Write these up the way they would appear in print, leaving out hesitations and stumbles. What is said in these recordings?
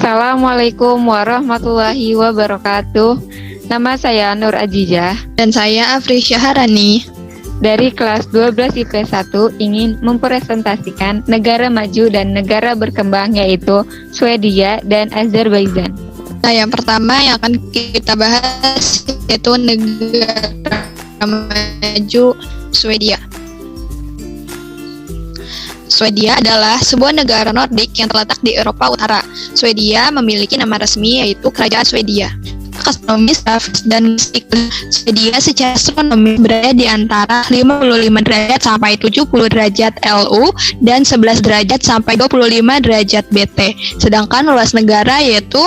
Assalamualaikum warahmatullahi wabarakatuh. Nama saya Nur Ajijah Dan saya Afri Syaharani. dari kelas 12 IP 1 ingin mempresentasikan negara maju dan negara berkembang yaitu Swedia dan Azerbaijan. Nah, yang pertama yang akan kita bahas yaitu negara maju Swedia. Swedia adalah sebuah negara Nordik yang terletak di Eropa Utara. Swedia memiliki nama resmi yaitu Kerajaan Swedia. Astronomis dan iklim Swedia secara astronomis berada di antara 55 derajat sampai 70 derajat LU dan 11 derajat sampai 25 derajat BT. Sedangkan luas negara yaitu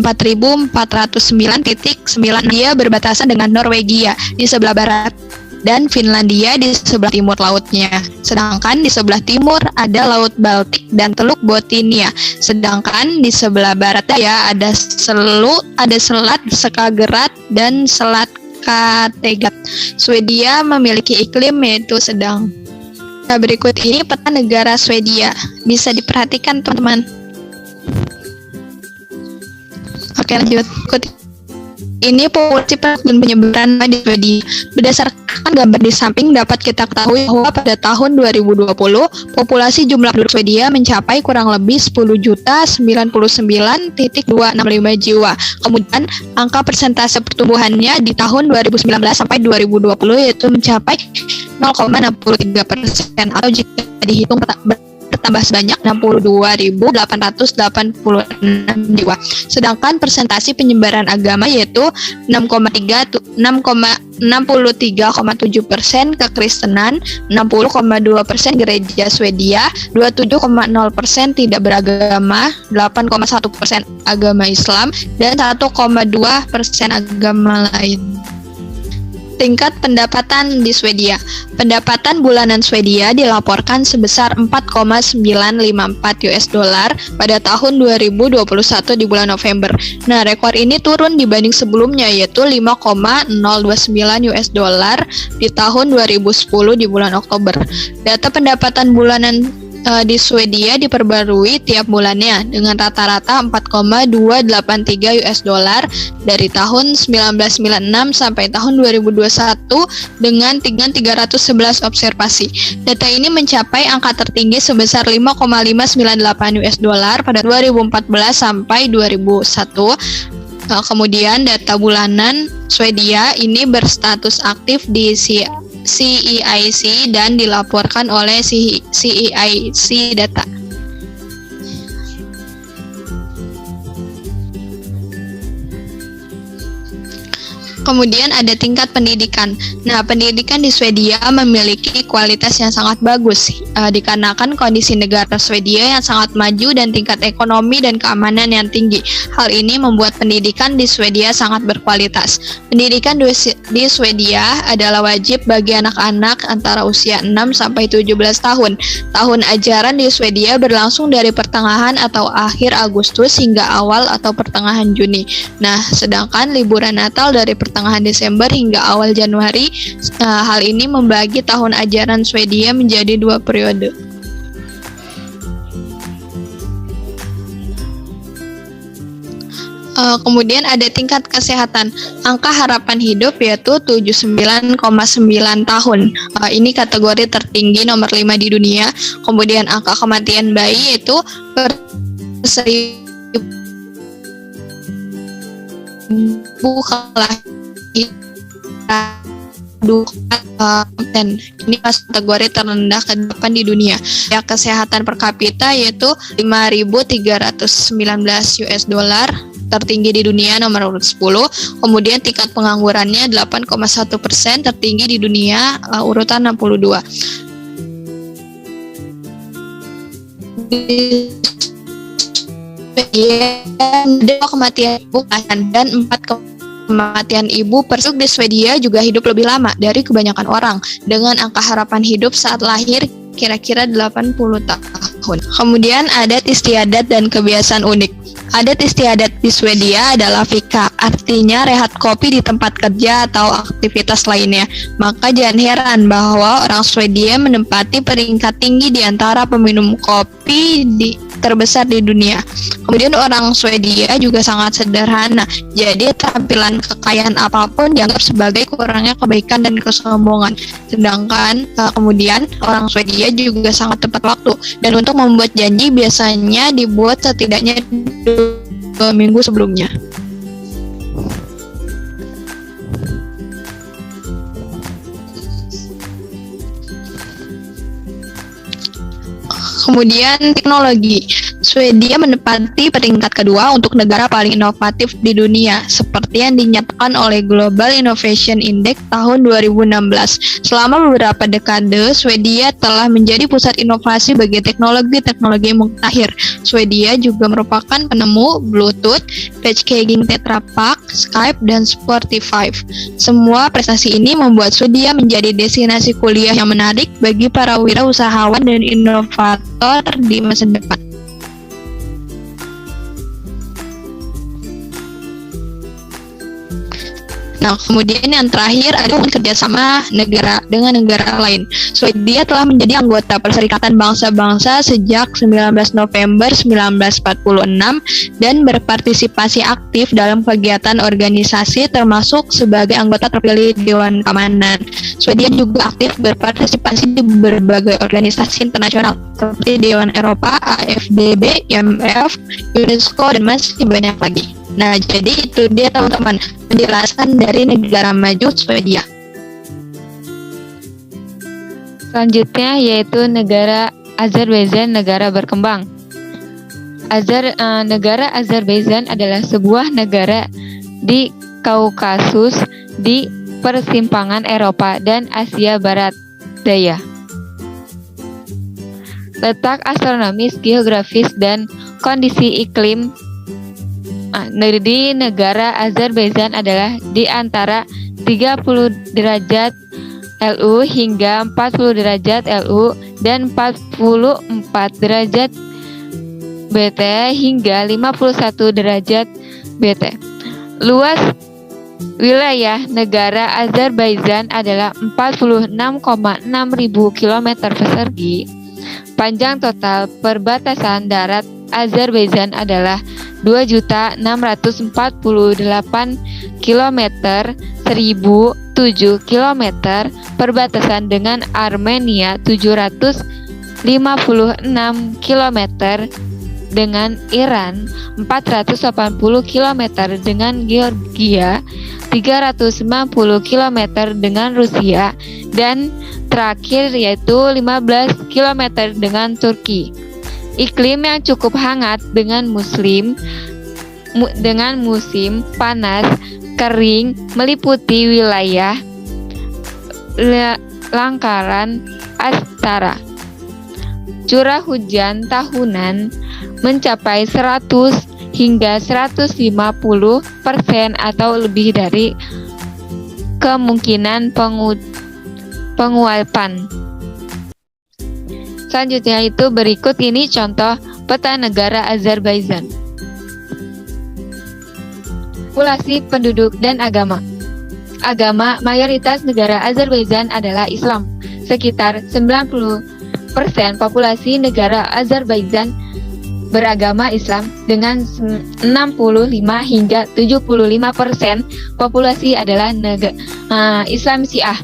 4.409,9. Dia berbatasan dengan Norwegia di sebelah barat dan Finlandia di sebelah timur lautnya. Sedangkan di sebelah timur ada Laut Baltik dan Teluk Bothnia. Sedangkan di sebelah barat ada Selat Skagerrak dan Selat Kattegat. Swedia memiliki iklim yaitu sedang. Nah, berikut ini peta negara Swedia. Bisa diperhatikan teman-teman. Oke, lanjut. Ini populasi dan penyebaran di Swedia. Berdasarkan gambar di samping dapat kita ketahui bahwa pada tahun 2020 populasi jumlah penduduk Swedia mencapai kurang lebih 10.099.265 jiwa. Kemudian angka persentase pertumbuhannya di tahun 2019 sampai 2020 yaitu mencapai 0,63% atau jika dihitung bertambah sebanyak 62.886 jiwa. Sedangkan persentase penyebaran agama yaitu 63,7% kekristenan, 60,2% gereja Swedia, 27,0% tidak beragama, 8,1% agama Islam, dan 1,2% agama lain. Tingkat pendapatan di Swedia. Pendapatan bulanan Swedia dilaporkan sebesar 4,954 US dollar pada tahun 2021 di bulan November. Nah, rekor ini turun dibanding sebelumnya yaitu 5,029 US dollar di tahun 2010 di bulan Oktober. Data pendapatan bulanan di Swedia diperbarui tiap bulannya dengan rata-rata 4,283 US dollar dari tahun 1996 sampai tahun 2021 dengan 311 observasi. Data ini mencapai angka tertinggi sebesar 5,598 US dollar pada 2014 sampai 2001. Kemudian data bulanan Swedia ini berstatus aktif di CEIC dan dilaporkan oleh CEIC Data. Kemudian ada tingkat pendidikan. Nah, pendidikan di Swedia memiliki kualitas yang sangat bagus dikarenakan kondisi negara Swedia yang sangat maju dan tingkat ekonomi dan keamanan yang tinggi. Hal ini membuat pendidikan di Swedia sangat berkualitas. Pendidikan di Swedia adalah wajib bagi anak-anak antara usia 6 sampai 17 tahun. Tahun ajaran di Swedia berlangsung dari pertengahan atau akhir Agustus hingga awal atau pertengahan Juni. Nah, sedangkan liburan Natal dari pertengahan Desember hingga awal Januari. Hal ini membagi tahun ajaran Swedia menjadi 2 periode. Kemudian ada tingkat kesehatan. Angka harapan hidup yaitu 79,9 tahun. Ini kategori tertinggi nomor 5 di dunia. Kemudian angka kematian bayi yaitu per 1.000 kelahiran. Ini kategori terendah ke-8 di dunia. Ya, kesehatan per kapita yaitu 5.319 US dollar, tertinggi di dunia nomor 10. Kemudian tingkat penganggurannya 8,1%, tertinggi di dunia urutan 62. Kematian ibu dan 4 kematian ibu persuk di Swedia juga hidup lebih lama dari kebanyakan orang dengan angka harapan hidup saat lahir kira-kira 80 tahun. Kemudian adat istiadat dan kebiasaan unik. Adat istiadat di Swedia adalah fika, artinya rehat kopi di tempat kerja atau aktivitas lainnya. Maka jangan heran bahwa orang Swedia menempati peringkat tinggi di antara peminum kopi terbesar di dunia. Kemudian orang Swedia juga sangat sederhana, jadi tampilan kekayaan apapun dianggap sebagai kurangnya kebaikan dan kesombongan. Sedangkan kemudian orang Swedia juga sangat tepat waktu, dan untuk membuat janji biasanya dibuat setidaknya 2 minggu sebelumnya. Kemudian teknologi. Swedia menempati peringkat kedua untuk negara paling inovatif di dunia, seperti yang dinyatakan oleh Global Innovation Index tahun 2016. Selama beberapa dekade, Swedia telah menjadi pusat inovasi bagi teknologi-teknologi mutakhir. Swedia juga merupakan penemu Bluetooth, Paging Tetra Pak, Skype, dan Spotify. Semua prestasi ini membuat Swedia menjadi destinasi kuliah yang menarik bagi para wirausahawan dan inovator di masa depan. Nah, kemudian yang terakhir ada kerjasama negara dengan negara lain. Swedia telah menjadi anggota Perserikatan Bangsa-Bangsa sejak 19 November 1946 dan berpartisipasi aktif dalam kegiatan organisasi termasuk sebagai anggota terpilih Dewan Keamanan. Swedia juga aktif berpartisipasi di berbagai organisasi internasional seperti Dewan Eropa, AFDB, IMF, UNESCO, dan masih banyak lagi. Nah, jadi itu dia teman-teman penjelasan dari negara maju Swedia. Selanjutnya yaitu negara Azerbaijan, negara berkembang. Negara Azerbaijan adalah sebuah negara di Kaukasus di persimpangan Eropa dan Asia Barat Daya. Letak astronomis, geografis, dan kondisi iklim di negara Azerbaijan adalah di antara 30 derajat LU hingga 40 derajat LU dan 44 derajat BT hingga 51 derajat BT. Luas wilayah negara Azerbaijan adalah 46,6 ribu kilometer persegi. Panjang total perbatasan darat Azerbaijan adalah 2.648 km, 1.007 km, perbatasan dengan Armenia 756 km, dengan Iran 480 km, dengan Georgia 390 km, dengan Rusia, dan terakhir yaitu 15 km dengan Turki. Iklim yang cukup hangat dengan musim panas kering meliputi wilayah Langkaran Astara. Curah hujan tahunan mencapai 100 hingga 150% atau lebih dari kemungkinan penguapan. Selanjutnya itu berikut ini contoh peta negara Azerbaijan. Populasi, penduduk, dan agama. Agama mayoritas negara Azerbaijan adalah Islam. Sekitar 90% populasi negara Azerbaijan beragama Islam, dengan 65 hingga 75% populasi adalah Islam Syiah.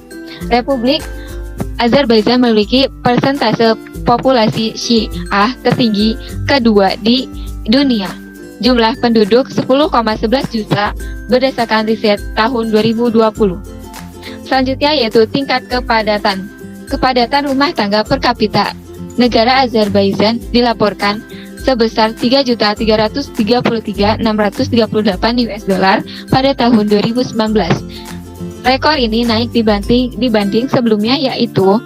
Republik Azerbaijan memiliki persentase populasi Syiah tertinggi kedua di dunia. Jumlah penduduk 10,11 juta berdasarkan riset tahun 2020. Selanjutnya yaitu tingkat kepadatan. Kepadatan rumah tangga per kapita negara Azerbaijan dilaporkan sebesar 3.333.638 US dollar pada tahun 2019. Rekor ini naik dibanding sebelumnya, yaitu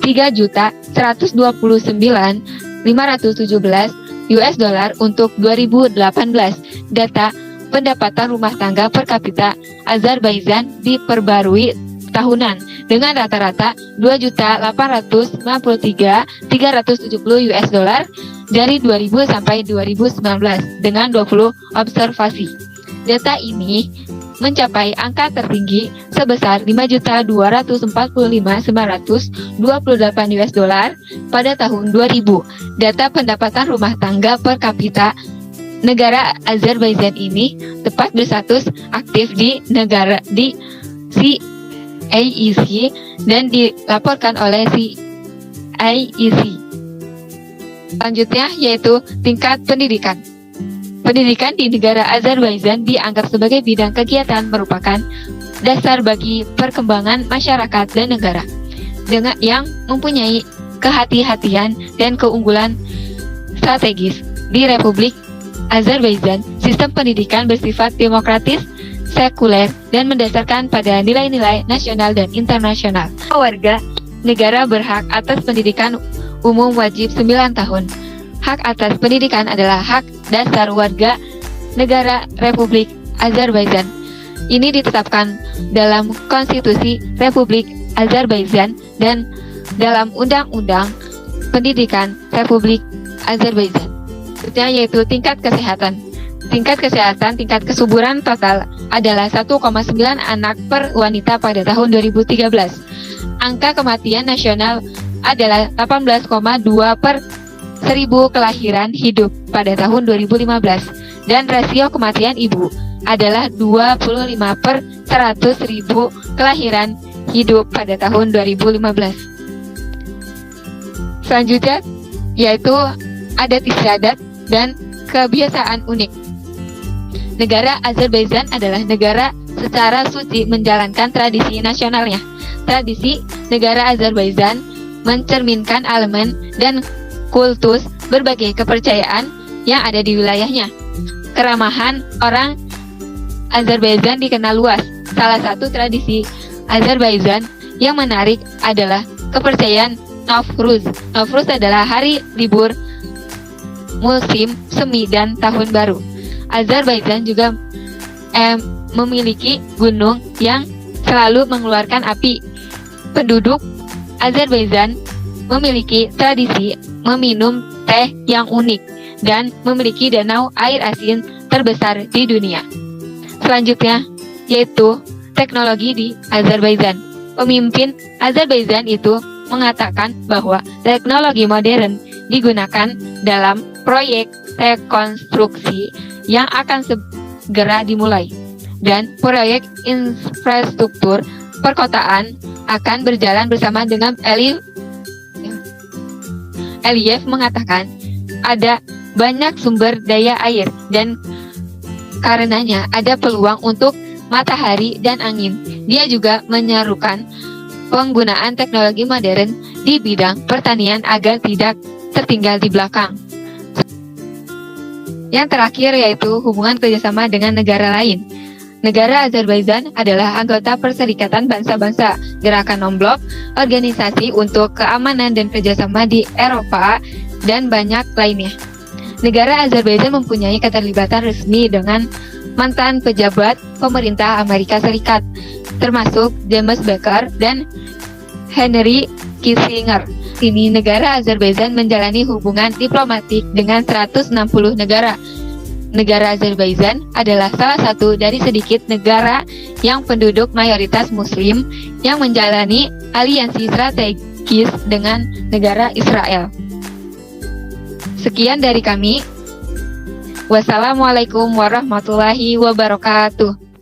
3.129.517 US dollar untuk 2018. Data pendapatan rumah tangga per kapita Azerbaijan diperbarui tahunan dengan rata-rata 2.853.370 US dollar dari 2000 sampai 2019 dengan 20 observasi. Data ini mencapai angka tertinggi sebesar 5.245.928 US dollar pada tahun 2000. Data pendapatan rumah tangga per kapita negara Azerbaijan ini tepat berstatus aktif di CAEC dan dilaporkan oleh CAEC. Selanjutnya yaitu tingkat pendidikan. Pendidikan di negara Azerbaijan dianggap sebagai bidang kegiatan merupakan dasar bagi perkembangan masyarakat dan negara dengan yang mempunyai kehati-hatian dan keunggulan strategis. Di Republik Azerbaijan, sistem pendidikan bersifat demokratis, sekuler, dan mendasarkan pada nilai-nilai nasional dan internasional. Warga negara berhak atas pendidikan umum wajib 9 tahun. Hak atas pendidikan adalah hak dasar warga negara Republik Azerbaijan. Ini ditetapkan dalam Konstitusi Republik Azerbaijan dan dalam Undang-Undang Pendidikan Republik Azerbaijan. Selanjutnya yaitu tingkat kesehatan. Tingkat kesuburan total adalah 1,9 anak per wanita pada tahun 2013. Angka kematian nasional adalah 18,2 per 1000 kelahiran hidup pada tahun 2015 dan rasio kematian ibu adalah 25 per 100.000 kelahiran hidup pada tahun 2015. Selanjutnya yaitu adat istiadat dan kebiasaan unik. Negara Azerbaijan adalah negara secara suci menjalankan tradisi nasionalnya. Tradisi negara Azerbaijan mencerminkan elemen dan kultus berbagai kepercayaan yang ada di wilayahnya. Keramahan orang Azerbaijan dikenal luas. Salah satu tradisi Azerbaijan yang menarik adalah kepercayaan Nowruz. Nowruz adalah hari libur musim semi dan tahun baru. Azerbaijan juga memiliki gunung yang selalu mengeluarkan api. Penduduk Azerbaijan memiliki tradisi meminum teh yang unik dan memiliki danau air asin terbesar di dunia. Selanjutnya yaitu teknologi di Azerbaijan. Pemimpin Azerbaijan itu mengatakan bahwa teknologi modern digunakan dalam proyek rekonstruksi yang akan segera dimulai dan proyek infrastruktur perkotaan akan berjalan bersama dengan Aliyev mengatakan ada banyak sumber daya air dan karenanya ada peluang untuk matahari dan angin. Dia juga menyerukan penggunaan teknologi modern di bidang pertanian agar tidak tertinggal di belakang. Yang terakhir yaitu hubungan kerjasama dengan negara lain. Negara Azerbaijan adalah anggota Perserikatan Bangsa-Bangsa, Gerakan Non-Blok, Organisasi untuk Keamanan dan Kerjasama di Eropa, dan banyak lainnya. Negara Azerbaijan mempunyai keterlibatan resmi dengan mantan pejabat pemerintah Amerika Serikat, termasuk James Baker dan Henry Kissinger. Kini negara Azerbaijan menjalani hubungan diplomatik dengan 160 negara. Negara Azerbaijan adalah salah satu dari sedikit negara yang penduduk mayoritas Muslim yang menjalani aliansi strategis dengan negara Israel. Sekian dari kami. Wassalamualaikum warahmatullahi wabarakatuh.